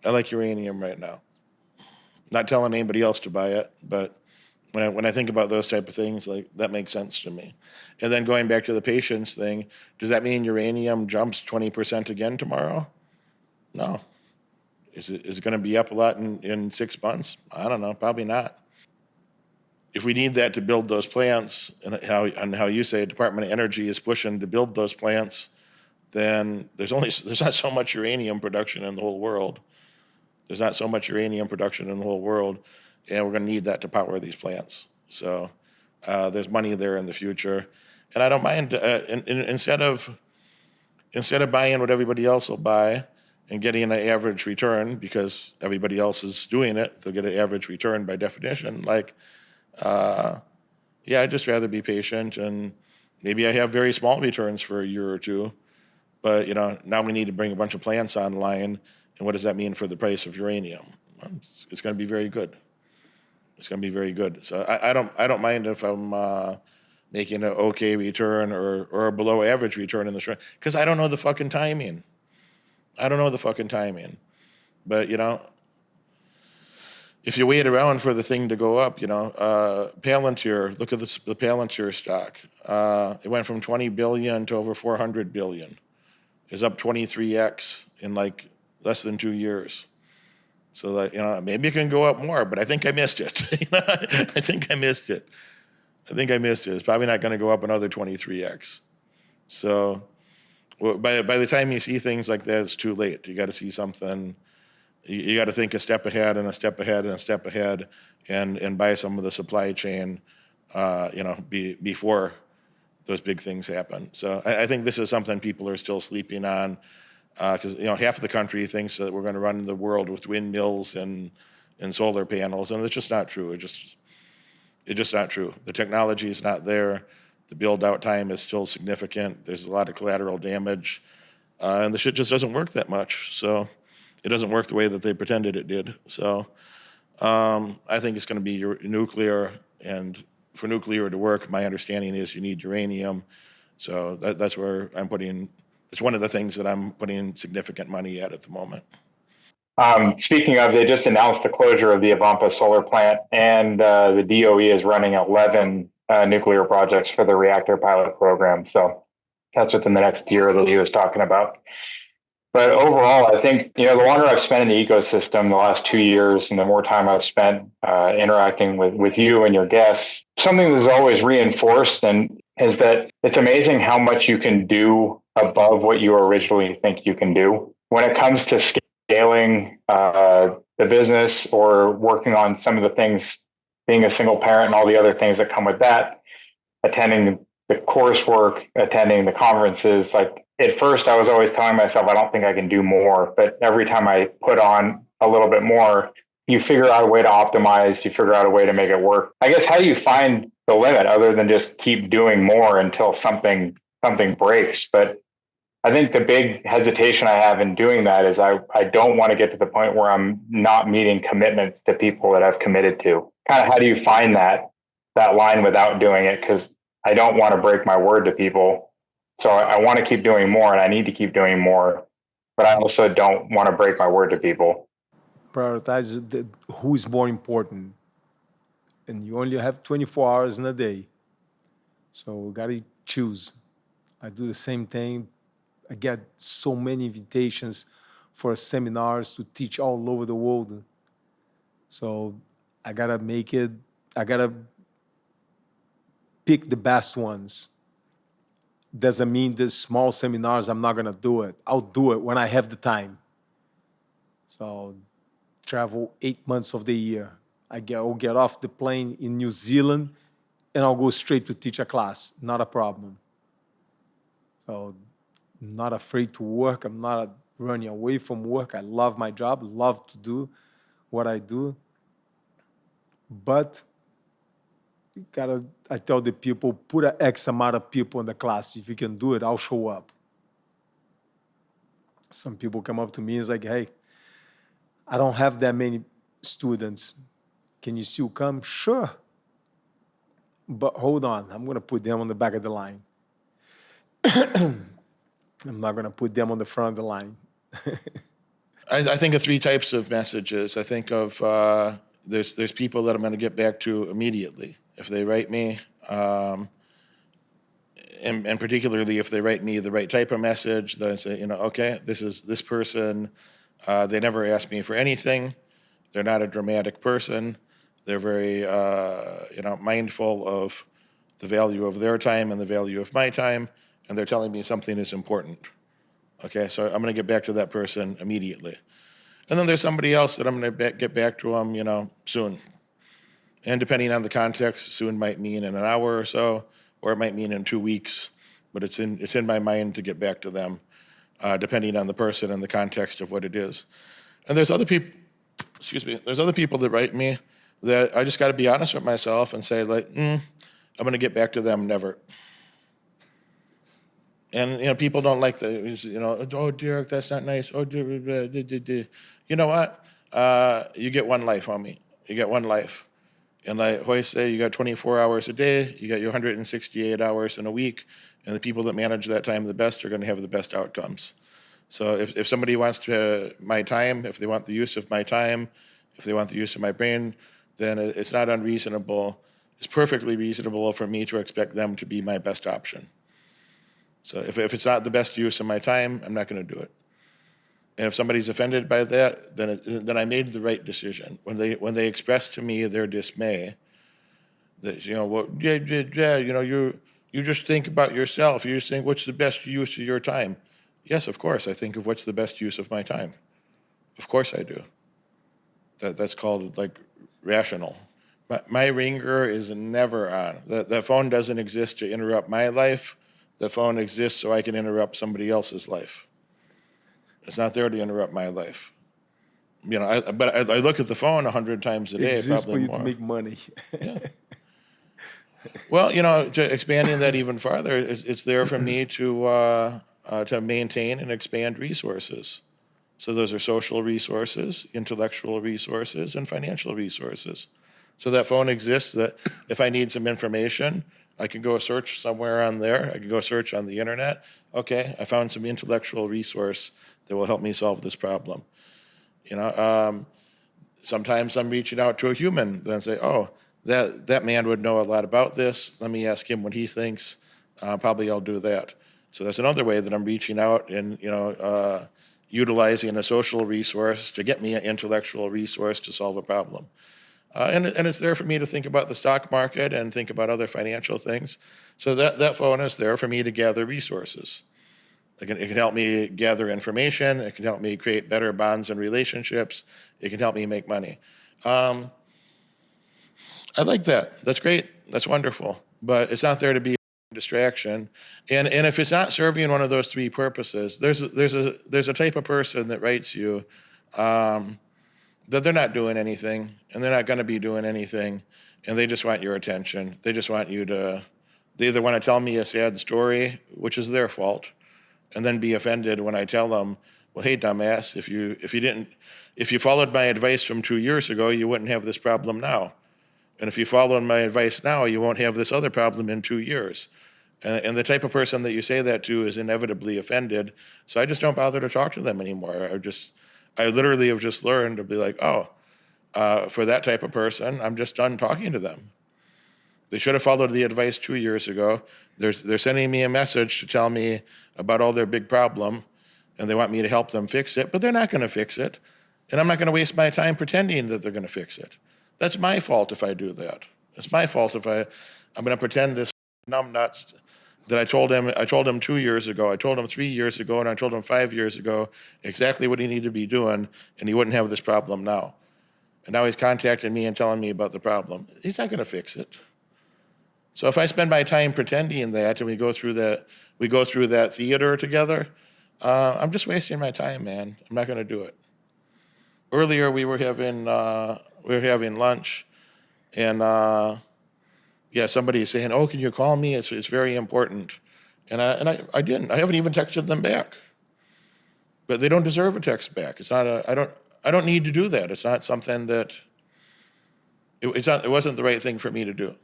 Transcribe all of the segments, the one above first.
I like uranium right now. Not telling anybody else to buy it, but when I think about those type of things, like that makes sense to me. And then going back to the patience thing, does that mean uranium jumps 20% again tomorrow? No. Is it going to be up a lot in 6 months? I don't know. Probably not. If we need that to build those plants, and how you say Department of Energy is pushing to build those plants, then there's not so much uranium production in the whole world. There's not so much uranium production in the whole world, and we're going to need that to power these plants. So there's money there in the future, and I don't mind instead of buying what everybody else will buy and getting an average return because everybody else is doing it, they'll get an average return by definition. Yeah, I'd just rather be patient, and maybe I have very small returns for a year or two, but now we need to bring a bunch of plants online, and what does that mean for the price of uranium? It's going to be very good. It's going to be very good. So I don't mind if I'm making an okay return or a below average return in the short, because I don't know the fucking timing. But if you wait around for the thing to go up, Palantir, look at the Palantir stock. It went from 20 billion to over 400 billion. It's up 23x in like less than 2 years. So that, maybe it can go up more, but I think I missed it. I think I missed it. It's probably not going to go up another 23x. So by the time you see things like that, it's too late. You got to see something. You got to think a step ahead and a step ahead and a step ahead, and buy some of the supply chain, before those big things happen. So I think this is something people are still sleeping on, because half of the country thinks that we're going to run the world with windmills and solar panels, and it's just not true. It's just not true. The technology is not there. The build-out time is still significant. There's a lot of collateral damage, and the shit just doesn't work that much. So it doesn't work the way that they pretended it did. So I think it's going to be nuclear, and for nuclear to work, my understanding is you need uranium. So that's where I'm putting. It's one of the things that I'm putting significant money at the moment. Speaking of, they just announced the closure of the Avampa solar plant, and the DOE is running 11 nuclear projects for the reactor pilot program. So that's within the next year that he was talking about. But overall, I think, the longer I've spent in the ecosystem, the last 2 years, and the more time I've spent interacting with you and your guests, something that's always reinforced is that it's amazing how much you can do above what you originally think you can do. When it comes to scaling the business or working on some of the things, being a single parent and all the other things that come with that, attending the coursework, attending the conferences, like at first I was always telling myself, I don't think I can do more. But every time I put on a little bit more, you figure out a way to optimize, you figure out a way to make it work. I guess, how do you find the limit other than just keep doing more until something breaks? But I think the big hesitation I have in doing that is I don't want to get to the point where I'm not meeting commitments to people that I've committed to. Kind of, how do you find that line without doing it? Because I don't want to break my word to people. So I want to keep doing more, and I need to keep doing more, but I also don't want to break my word to people. Prioritize who is more important. And you only have 24 hours in a day. So we got to choose. I do the same thing. I get so many invitations for seminars to teach all over the world. So I got to pick the best ones. Doesn't mean the small seminars, I'm not going to do it. I'll do it when I have the time. So travel 8 months of the year. I'll get off the plane in New Zealand and I'll go straight to teach a class. Not a problem. So I'm not afraid to work. I'm not running away from work. I love my job, love to do what I do. But I tell the people, put an X amount of people in the class. If you can do it, I'll show up. Some people come up to me and it's like, hey, I don't have that many students. Can you still come? Sure. But hold on, I'm going to put them on the back of the line. I'm not going to put them on the front of the line. I think of three types of messages. I think of there's people that I'm going to get back to immediately if they write me, and particularly if they write me the right type of message. That I say, okay, this person. They never ask me for anything. They're not a dramatic person. They're very mindful of the value of their time and the value of my time, and they're telling me something is important. Okay, so I'm going to get back to that person immediately. And then there's somebody else that I'm going to get back to them, soon. And depending on the context, soon might mean in an hour or so, or it might mean in 2 weeks. But it's in my mind to get back to them, depending on the person and the context of what it is. And there's other people. There's other people that write me that I just got to be honest with myself and say like, I'm going to get back to them never. And people don't like oh Derek, that's not nice. Oh, you know what? You get one life, homie. You get one life. And like Royce said, you got 24 hours a day. You got your 168 hours in a week. And the people that manage that time the best are going to have the best outcomes. So if somebody wants my time, if they want the use of my time, if they want the use of my brain, then it's not unreasonable. It's perfectly reasonable for me to expect them to be my best option. So if it's not the best use of my time, I'm not going to do it. And if somebody's offended by that, then I made the right decision. When they express to me their dismay, that you just think about yourself. You just think, what's the best use of your time? Yes, of course, I think of what's the best use of my time. Of course I do. That's called like rational. My ringer is never on. The phone doesn't exist to interrupt my life. The phone exists so I can interrupt somebody else's life. It's not there to interrupt my life. But I look at the phone 100 times a day, Exists probably for you more. to make money. Yeah. Well, expanding that even farther, it's there for me to maintain and expand resources. So those are social resources, intellectual resources, and financial resources. So that phone exists that if I need some information, I can go search somewhere on there. I can go search on the internet. Okay, I found some intellectual resource that will help me solve this problem. Sometimes I'm reaching out to a human, then say, oh, that man would know a lot about this. Let me ask him what he thinks. Probably I'll do that. So that's another way that I'm reaching out and utilizing a social resource to get me an intellectual resource to solve a problem. And it's there for me to think about the stock market and think about other financial things. So that phone is there for me to gather resources. It can help me gather information. It can help me create better bonds and relationships. It can help me make money. I like that. That's great. That's wonderful. But it's not there to be a distraction. And if it's not serving one of those three purposes, there's a type of person that writes you that they're not doing anything and they're not going to be doing anything, and they just want your attention. They just want you to. They either want to tell me a sad story, which is their fault, and then be offended when I tell them, well, hey, dumbass, if you followed my advice from 2 years ago, you wouldn't have this problem now. And if you follow my advice now, you won't have this other problem in 2 years. And the type of person that you say that to is inevitably offended. So I just don't bother to talk to them anymore. I literally have just learned to be like, for that type of person, I'm just done talking to them. They should have followed the advice 2 years ago. They're sending me a message to tell me about all their big problem, and they want me to help them fix it, but they're not going to fix it. And I'm not going to waste my time pretending that they're going to fix it. That's my fault if I do that. It's my fault if I'm going to pretend this numbnuts that I told him 2 years ago, I told him 3 years ago, and I told him 5 years ago exactly what he needed to be doing, and he wouldn't have this problem now. And now he's contacting me and telling me about the problem. He's not going to fix it. So if I spend my time pretending that, and we go through that theater together, I'm just wasting my time, man. I'm not going to do it. Earlier we were having lunch, and somebody is saying, "Oh, can you call me? It's very important." And I didn't. I haven't even texted them back. But they don't deserve a text back. It's not I don't need to do that. It's not something that it wasn't the right thing for me to do.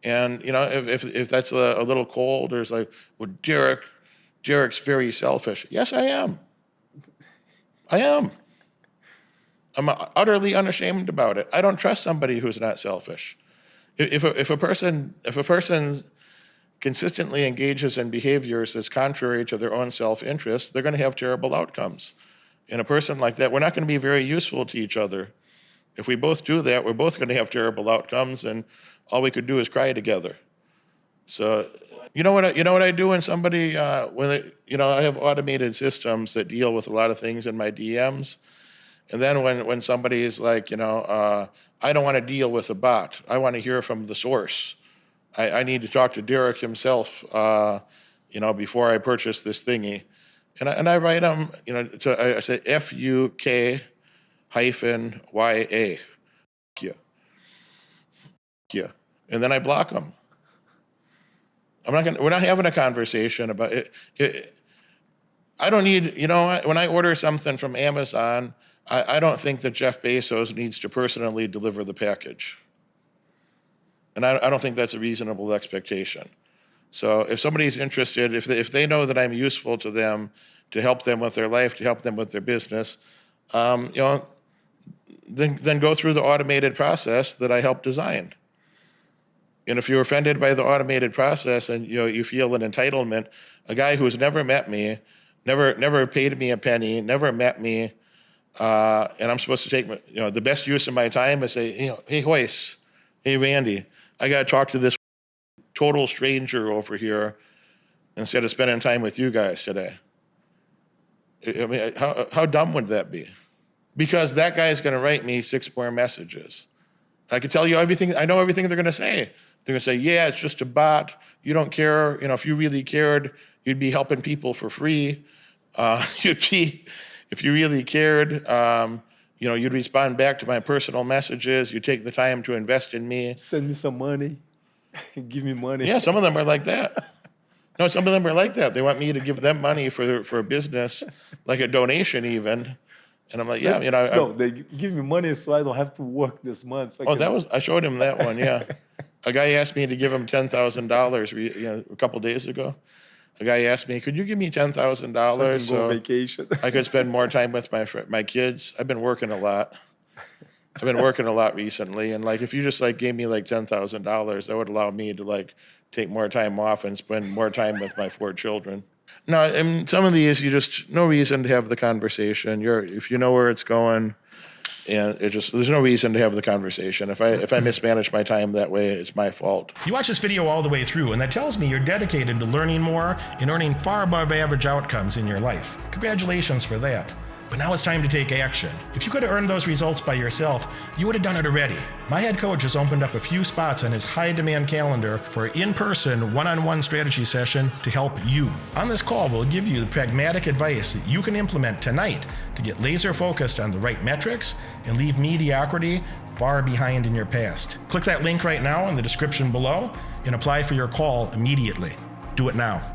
And if that's a little cold, or it's like, well, Derek's very selfish. Yes, I am. I am. I'm utterly unashamed about it. I don't trust somebody who's not selfish. If a person consistently engages in behaviors that's contrary to their own self-interest, they're going to have terrible outcomes. And a person like that, we're not going to be very useful to each other. If we both do that, we're both going to have terrible outcomes, and all we could do is cry together. So, you know what I do when somebody, I have automated systems that deal with a lot of things in my DMs. And then when somebody is like, I don't want to deal with a bot. I want to hear from the source. I need to talk to Derek himself, before I purchase this thingy. And I write them, I say FUK-YA. Yeah. And then I block them. We're not having a conversation about it. I don't need, when I order something from Amazon, I don't think that Jeff Bezos needs to personally deliver the package. And I don't think that's a reasonable expectation. So if somebody's interested, if they know that I'm useful to them, to help them with their life, to help them with their business, then go through the automated process that I helped design. And if you're offended by the automated process and you feel an entitlement, a guy who's never met me, never paid me a penny, never met me, and I'm supposed to take the best use of my time is say, hey Royce, hey Randy, I got to talk to this total stranger over here instead of spending time with you guys today. I mean, how dumb would that be? Because that guy is going to write me 6 more messages. I can tell you everything. I know everything they're going to say. They're going to say, yeah, it's just a bot. You don't care. If you really cared, you'd be helping people for free. If you really cared, you'd respond back to my personal messages. You take the time to invest in me. Send me some money. Give me money. Yeah, some of them are like that. No, some of them are like that. They want me to give them money for a business, like a donation even. And I'm like, yeah, they give me money so I don't have to work this month. So I showed him that one, yeah. A guy asked me to give him $10,000 a couple days ago. A guy asked me, could you give me $10,000 so vacation? I could spend more time with my kids? I've been working a lot. I've been working a lot recently, and if you just gave me $10,000, that would allow me to take more time off and spend more time with my 4 children. No, and some of these no reason to have the conversation. If you know where it's going, and there's no reason to have the conversation. If I mismanage my time that way, it's my fault. You watch this video all the way through, and that tells me you're dedicated to learning more and earning far above average outcomes in your life. Congratulations for that. But now it's time to take action. If you could have earned those results by yourself, you would have done it already. My head coach has opened up a few spots on his high-demand calendar for an in-person, one-on-one strategy session to help you. On this call, we'll give you the pragmatic advice that you can implement tonight to get laser-focused on the right metrics and leave mediocrity far behind in your past. Click that link right now in the description below and apply for your call immediately. Do it now.